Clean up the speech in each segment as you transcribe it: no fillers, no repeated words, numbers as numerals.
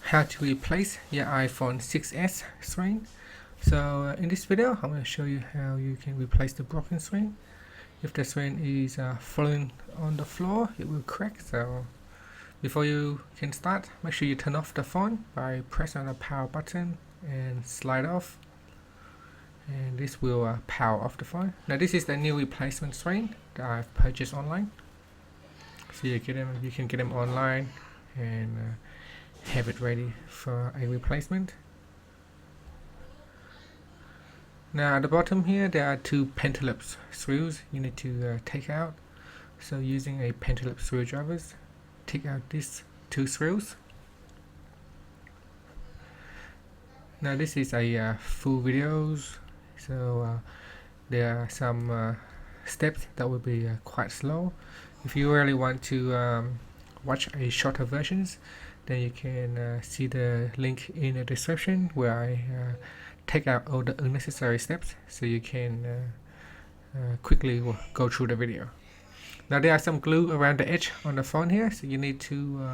how to replace your iPhone 6s screen. So in this video I'm going to show you how you can replace the broken screen. If the screen is falling on the floor, it will crack. So before you can start, make sure you turn off the phone by pressing the power button and slide off, and this will power off the phone. Now this is the new replacement screen that I've purchased online, so you can get them online and have it ready for a replacement. Now at the bottom here there are two pentalobe screws you need to take out. So using a pentalobe screwdrivers, take out these two screws. Now this is a full videos, so there are some steps that will be quite slow. If you really want to watch a shorter versions, then you can see the link in the description where I take out all the unnecessary steps, so you can quickly go through the video. Now there are some glue around the edge on the phone here, so you need to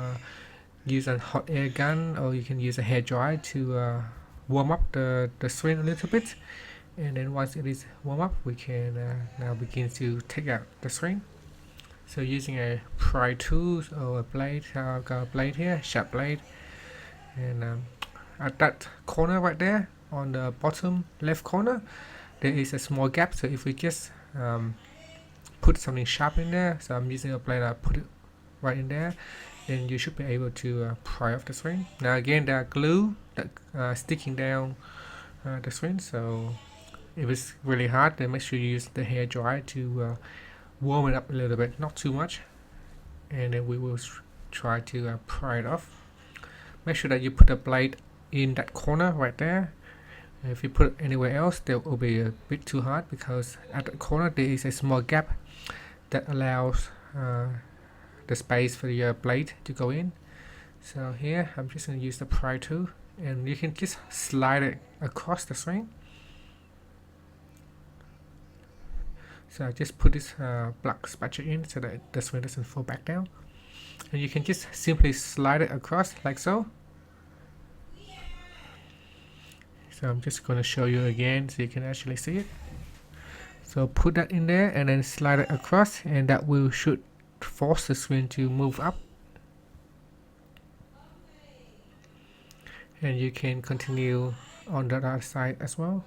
use a hot air gun, or you can use a hair dryer to warm up the screen a little bit, and then once it is warm up, we can now begin to take out the screen. So using a pry tool or a blade, I've got a blade here, sharp blade, and at that corner right there on the bottom left corner there is a small gap. So if we just put something sharp in there, so I'm using a blade, I put it right in there, then you should be able to pry off the screen. Now again, there are glue that sticking down the screen, so if it's really hard, then make sure you use the hair dryer to warm it up a little bit, not too much, and then we will try to pry it off. Make sure that you put the blade in that corner right there. If you put it anywhere else, that will be a bit too hard, because at the corner there is a small gap that allows the space for your blade to go in. So here I'm just going to use the pry tool, and you can just slide it across the screen. So I just put this black spatula in so that the screen doesn't fall back down, and you can just simply slide it across like so. So I'm just going to show you again so you can actually see it. So put that in there and then slide it across, and that should force the screen to move up. And you can continue on the other side as well.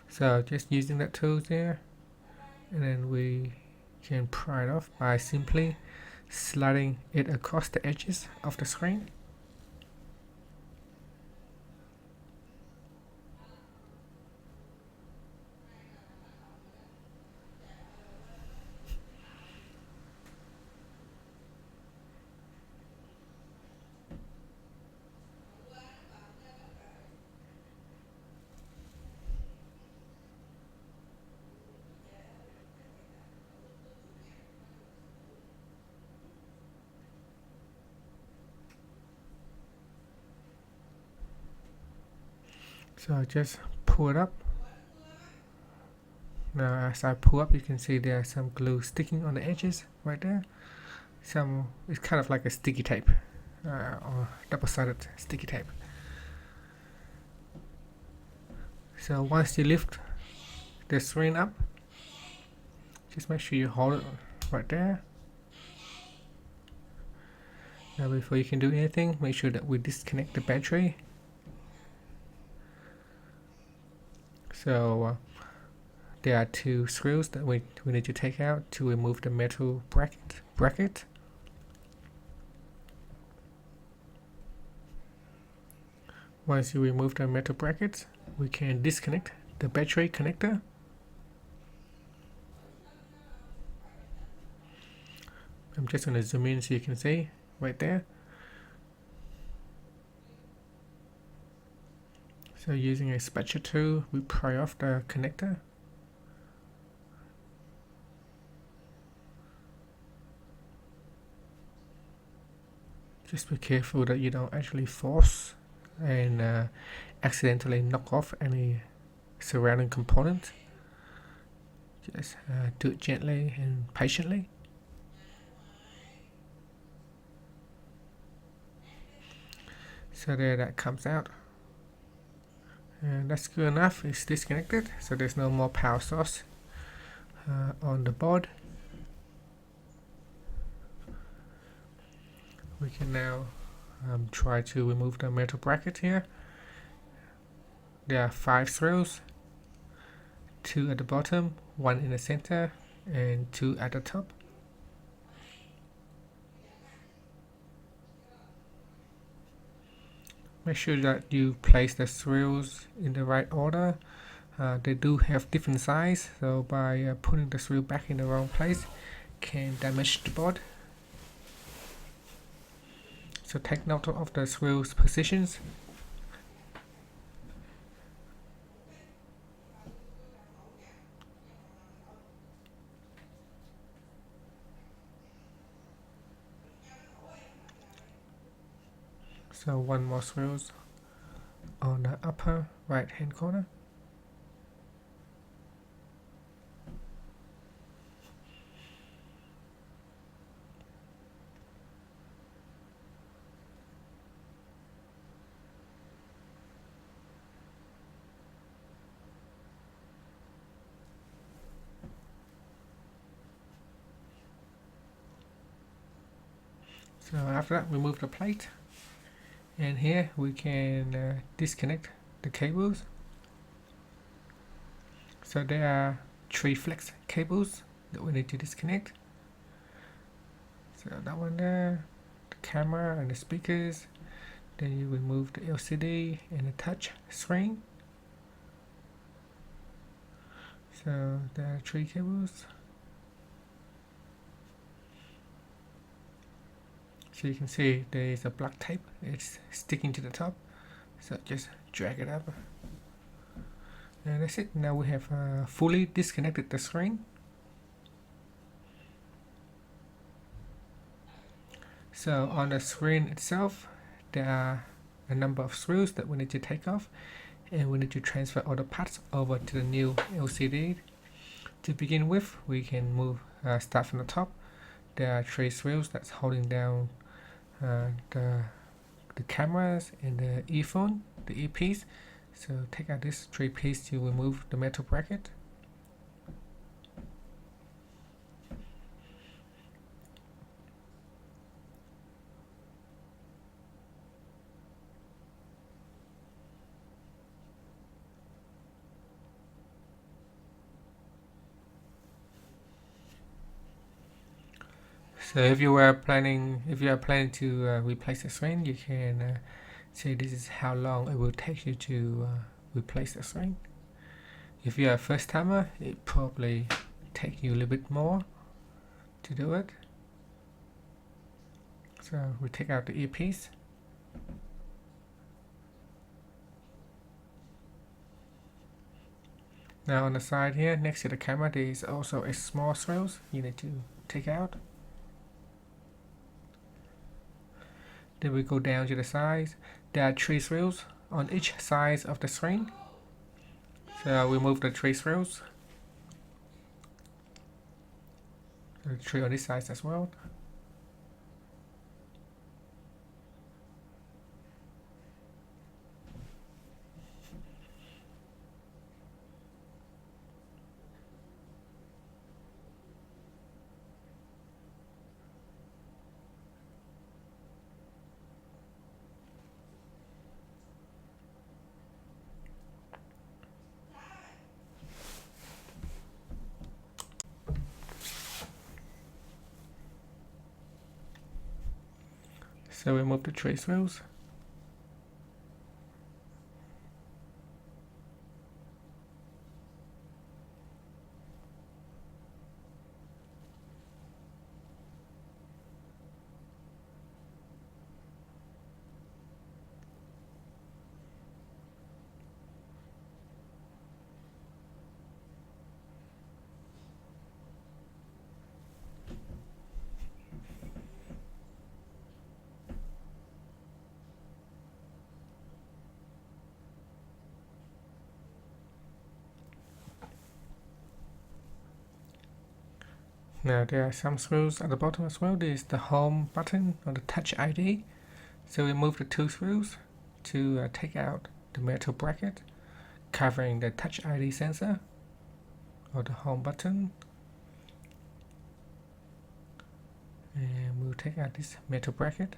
So just using that tool there, and then we can pry it off by simply sliding it across the edges of the screen. So I just pull it up. Now as I pull up, you can see there are some glue sticking on the edges right there. It's kind of like a sticky tape, or double-sided sticky tape. So once you lift the screen up, just make sure you hold it right there. Now before you can do anything, make sure that we disconnect the battery. So there are two screws that we need to take out to remove the metal bracket. Once you remove the metal brackets, we can disconnect the battery connector. I'm just going to zoom in so you can see right there. So using a spatula tool, we pry off the connector. Just be careful that you don't actually force and accidentally knock off any surrounding component. Just do it gently and patiently. So there, that comes out, and that's good enough. It's disconnected, so there's no more power source on the board. We can now try to remove the metal bracket here. There are 5 screws, 2 at the bottom, 1 in the center, and 2 at the top. Make sure that you place the screws in the right order. They do have different size, so by putting the screw back in the wrong place can damage the board. So take note of the screws positions. So 1 more screws on the upper right hand corner. So after that, remove the plate, and here we can disconnect the cables. So there are 3 flex cables that we need to disconnect. So that one there, the camera and the speakers. Then you remove the LCD and the touch screen. So there are 3 cables. So you can see there is a black tape, it's sticking to the top, so just drag it up, and that's it. Now we have fully disconnected the screen. So on the screen itself, there are a number of screws that we need to take off, and we need to transfer all the parts over to the new LCD. To begin with, we can start from the top. There are 3 screws that's holding down the cameras and the earphone, the earpiece. So take out this 3 piece to remove the metal bracket. So if you are planning to replace the screen, you can say this is how long it will take you to replace the screen. If you are a first timer, it probably take you a little bit more to do it. So we take out the earpiece. Now on the side here, next to the camera, there is also a small screws you need to take out. Then we go down to the sides. There are 3 screws on each side of the screen. So we remove the 3 screws. The 3 on this side as well. So we remove the 3 screws. Now there are some screws at the bottom as well. There is the home button or the touch ID. So we remove the 2 screws to take out the metal bracket covering the Touch ID sensor or the home button, and we'll take out this metal bracket.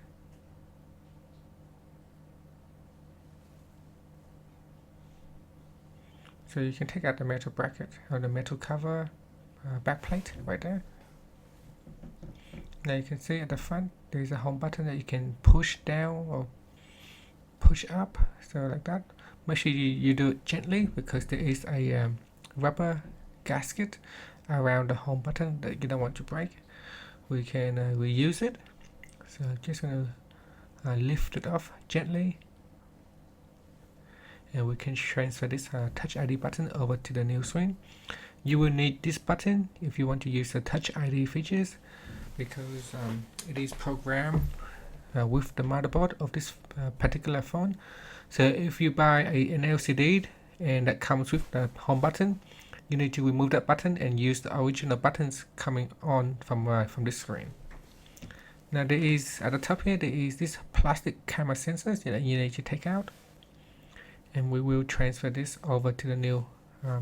So you can take out the metal bracket or the metal cover back plate right there. Now you can see at the front there's a home button that you can push down or push up, so like that. Make sure you do it gently because there is a rubber gasket around the home button that you don't want to break. We can reuse it, so I'm just going to lift it off gently, and we can transfer this Touch ID button over to the new screen. You will need this button if you want to use the Touch ID features, because it is programmed with the motherboard of this particular phone. So if you buy an LCD and that comes with the home button, you need to remove that button and use the original buttons coming on from this screen. Now there is, at the top here, there is this plastic camera sensors that you need to take out, and we will transfer this over to the new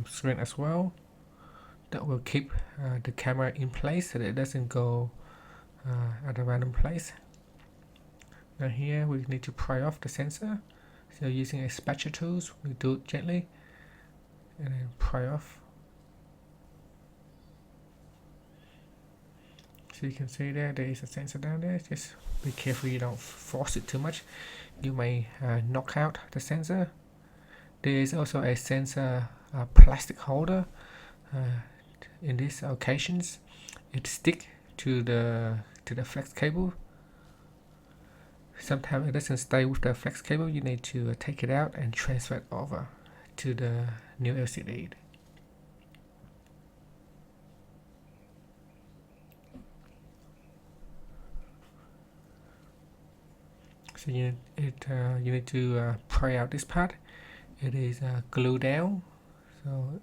screen as well. That will keep the camera in place so that it doesn't go at a random place. Now here we need to pry off the sensor, so using a spatula tools, we do it gently and then pry off. So you can see there is a sensor down there. Just be careful you don't force it too much, you may knock out the sensor. There is also a sensor plastic holder. In these occasions it sticks to the flex cable. Sometimes it doesn't stay with the flex cable, you need to take it out and transfer it over to the new LCD. So you need to pry out this part. It is glued down, so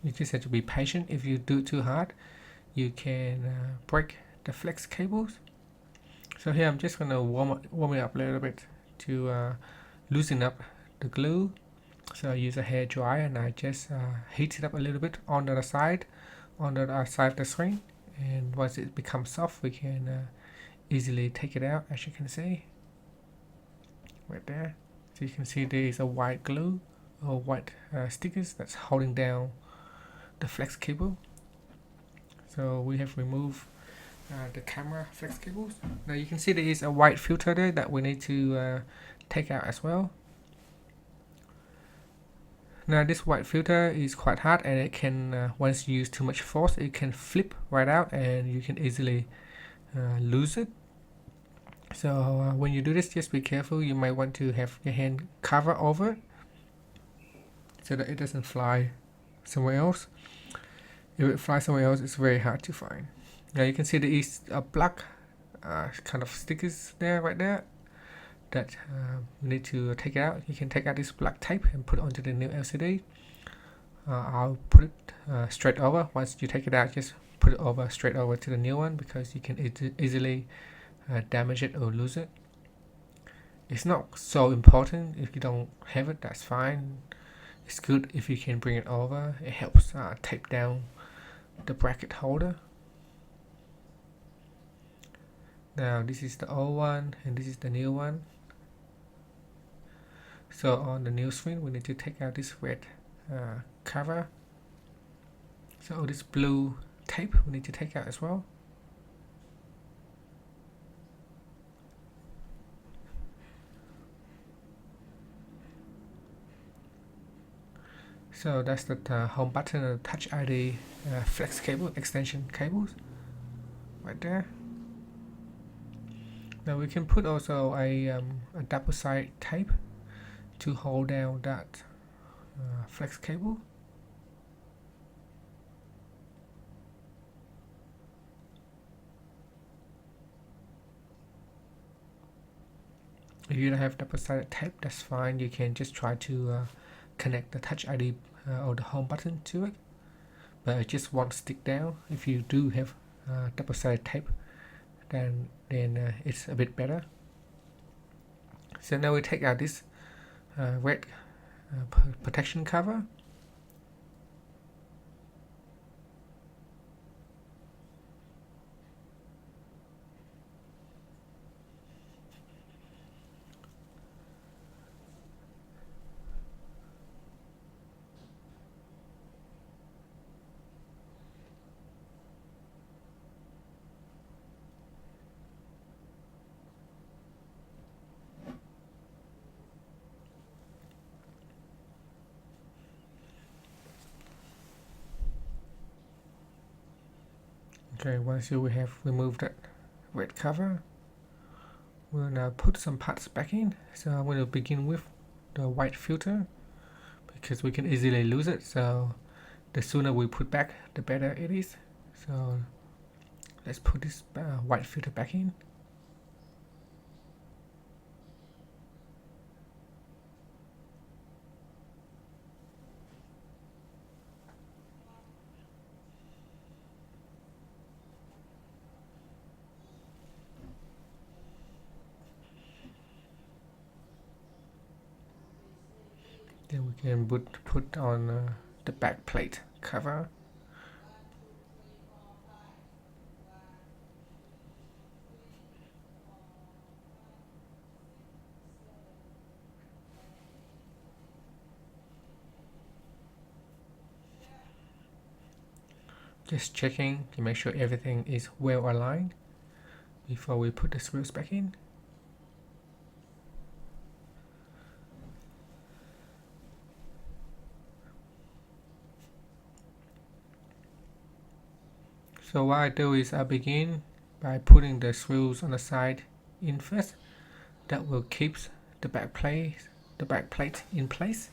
you just have to be patient. If you do it too hard, you can break the flex cables. So here I'm just going to warm it up a little bit to loosen up the glue. So I use a hair dryer and I just heat it up a little bit on the other side of the screen, and once it becomes soft we can easily take it out, as you can see right there. So you can see there is a white glue or white stickers that's holding down the flex cable. So we have removed the camera flex cables. Now you can see there is a white filter there that we need to take out as well. Now this white filter is quite hard, and it can once you use too much force it can flip right out and you can easily lose it. So when you do this, just be careful. You might want to have your hand cover over it so that it doesn't fly somewhere else. If it flies somewhere else, it's very hard to find. Now you can see there is a black kind of stickers there, right there, that you need to take it out. You can take out this black tape and put it onto the new LCD. I'll put it straight over. Once you take it out, just put it over straight over to the new one, because you can easily damage it or lose it. It's not so important. If you don't have it, that's fine. It's good if you can bring it over. It helps tape down the bracket holder. Now this is the old one and this is the new one. So on the new screen we need to take out this red cover. So this blue tape we need to take out as well. So that's the home button and the Touch ID flex cable, extension cables right there. Now we can put also a double side tape to hold down that flex cable. If you don't have double-sided tape, that's fine. You can just try to connect the Touch ID or the home button to it, but it just won't stick down. If you do have double-sided tape, then it's a bit better. So now we take out this red protection cover. Okay, once we have removed that red cover, we'll now put some parts back in. So I'm going to begin with the white filter because we can easily lose it. So the sooner we put back, the better it is. So let's put this white filter back in. Then we can put on the back plate cover. Just checking to make sure everything is well aligned before we put the screws back in. So what I do is I begin by putting the screws on the side in first. That will keep the back plate in place.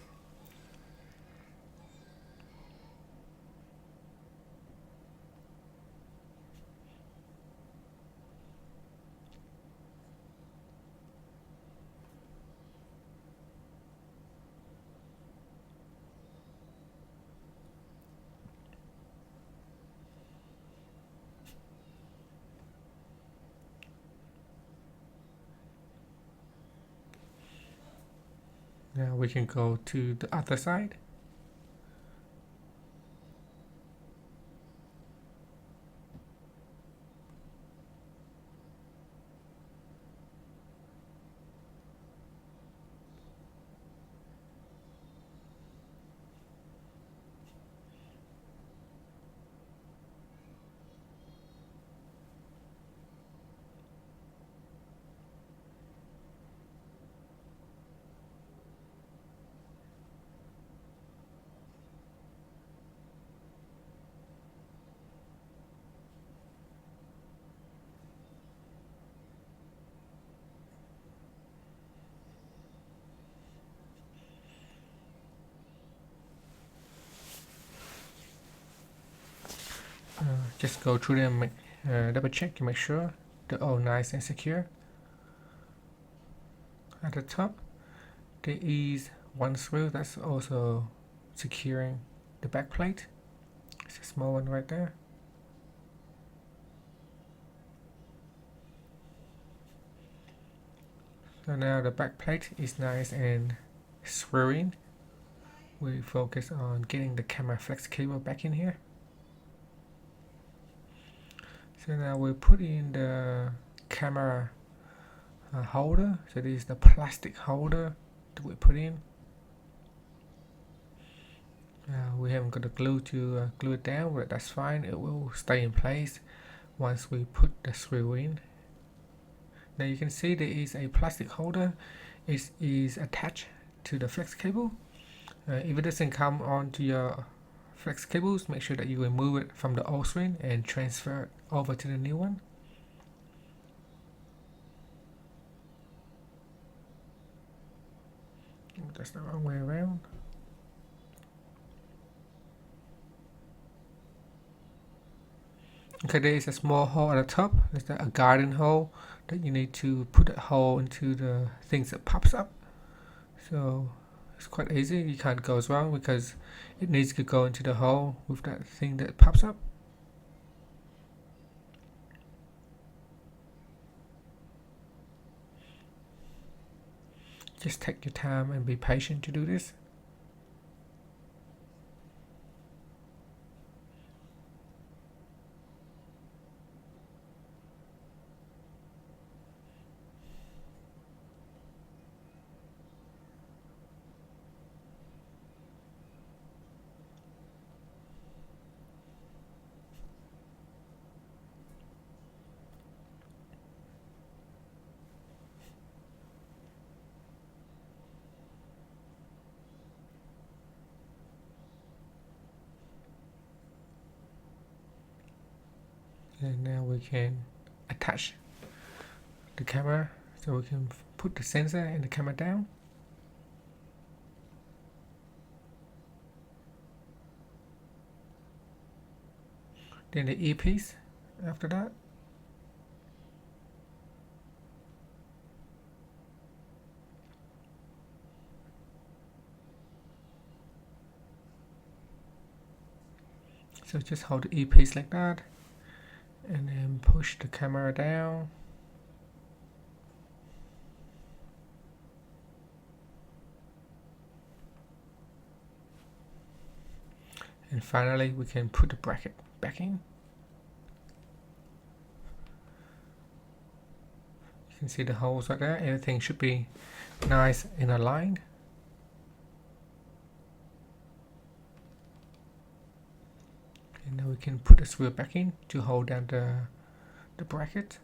Now we can go to the other side. Just go through them, double check to make sure they're all nice and secure. At the top, there is one screw that's also securing the back plate. It's a small one right there. So now the back plate is nice and screwed in. We focus on getting the camera flex cable back in here. So now we'll put in the camera holder. So this is the plastic holder that we put in. We haven't got the glue to glue it down, but that's fine. It will stay in place once we put the screw in. Now you can see there is a plastic holder. It is attached to the flex cable. If it doesn't come onto your flex cables, make sure that you remove it from the old screen and transfer it over to the new one. That's the wrong way around. Okay, there is a small hole at the top. There's a garden hole that you need to put a hole into the things that pops up. So it's quite easy. You can't go wrong because it needs to go into the hole with that thing that pops up. Just take your time and be patient to do this. And now we can attach the camera, so we can put the sensor and the camera down. Then the earpiece after that. So just hold the earpiece like that and then push the camera down. And finally we can put the bracket back in. You can see the holes right there. Everything should be nice and aligned. And now we can put the screw back in to hold down the bracket.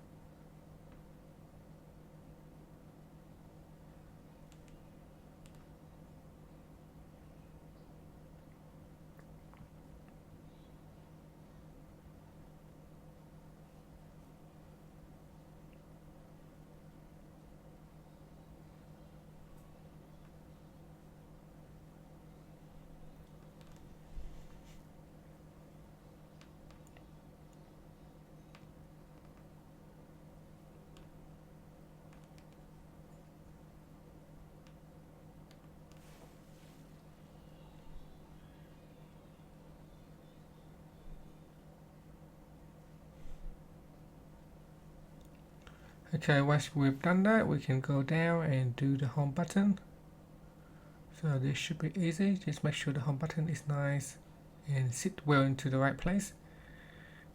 Okay, once we've done that, we can go down and do the home button. So this should be easy. Just make sure the home button is nice and sit well into the right place.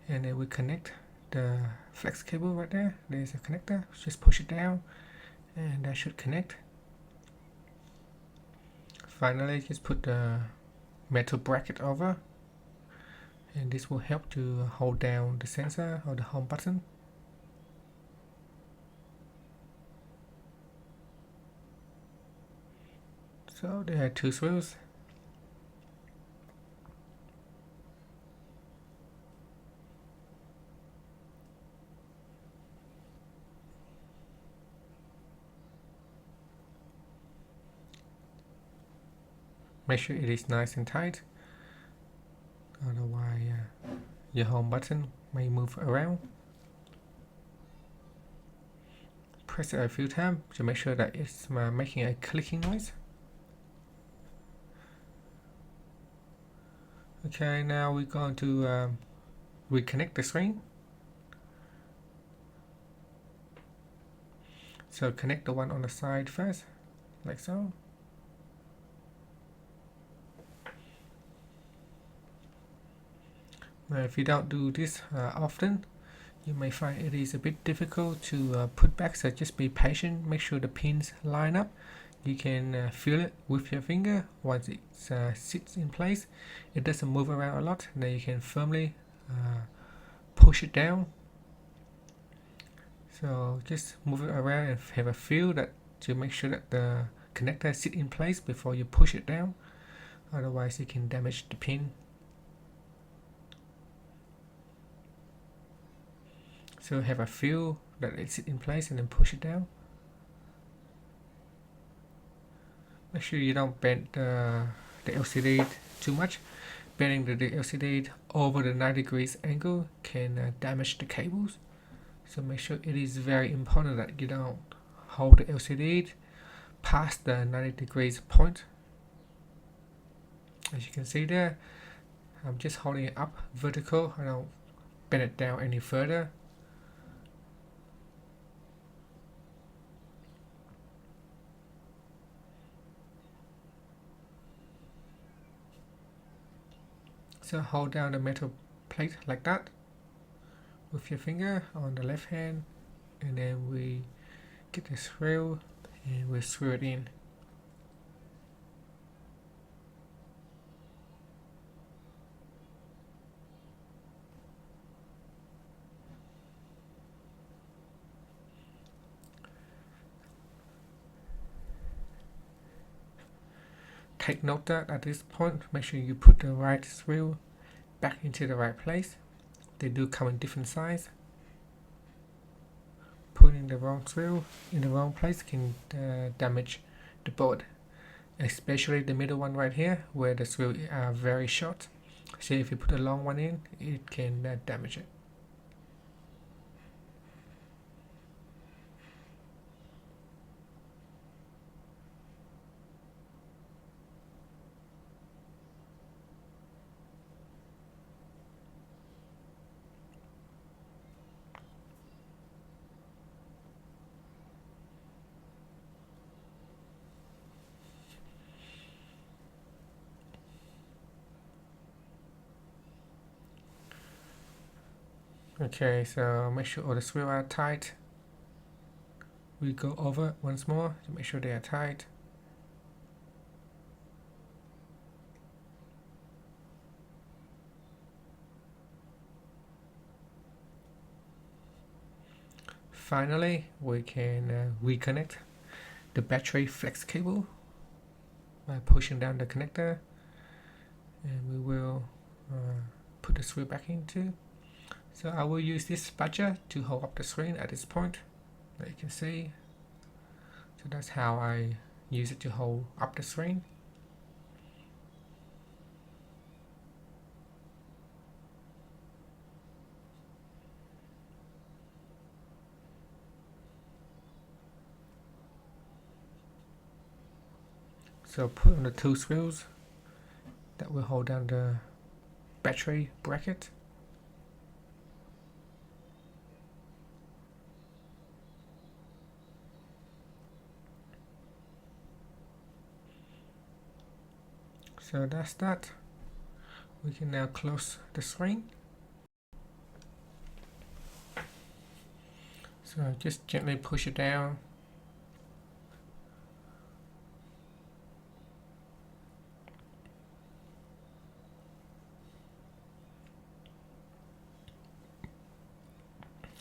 And then we connect the flex cable right there. There's a connector. Just push it down and that should connect. Finally, just put the metal bracket over, and this will help to hold down the sensor or the home button. So there are two screws. Make sure it is nice and tight, otherwise your home button may move around. Press it a few times to make sure that it's making a clicking noise. Okay, now we're going to reconnect the screen. So connect the one on the side first, like so. Now if you don't do this often, you may find it is a bit difficult to put back, so just be patient. Make sure the pins line up. You can feel it with your finger. Once it sits in place, it doesn't move around a lot, then you can firmly push it down. So just move it around and have a feel that to make sure that the connector sit in place before you push it down. Otherwise you can damage the pin. So have a feel that it sit in place and then push it down. Make sure you don't bend the LCD too much. Bending the LCD over the 90 degrees angle can damage the cables. So make sure it is very important that you don't hold the LCD past the 90 degrees point. As you can see there, I'm just holding it up vertical. I don't bend it down any further. So hold down the metal plate like that with your finger on the left hand, and then we get the screw and we screw it in. Take note that at this point, make sure you put the right screw back into the right place. They do come in different size. Putting the wrong screw in the wrong place can damage the board, especially the middle one right here where the screws are very short. So if you put a long one in, it can damage it. Okay, so make sure all the screws are tight. We go over once more to make sure they are tight. Finally, we can reconnect the battery flex cable by pushing down the connector, and we will put the screw back into. So I will use this spatula to hold up the screen at this point, that you can see. So that's how I use it to hold up the screen. So put on the two screws that will hold down the battery bracket. So that's that. We can now close the screen. So just gently push it down.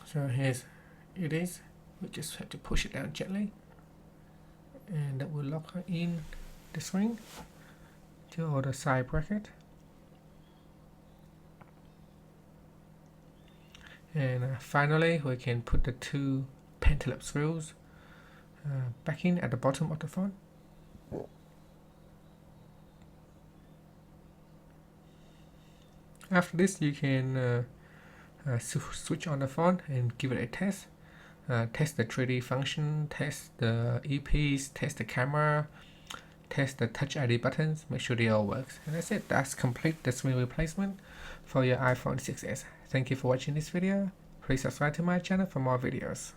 So here's it is. We just have to push it down gently, and that will lock in the screen to the side bracket. And finally, we can put the two pentalip screws back in at the bottom of the phone. After this, you can switch on the phone and give it a test. Test the 3D function, test the earpiece, test the camera, test the Touch ID buttons, make sure they all work. And that's it. That's complete the screen replacement for your iPhone 6s. Thank you for watching this video. Please subscribe to my channel for more videos.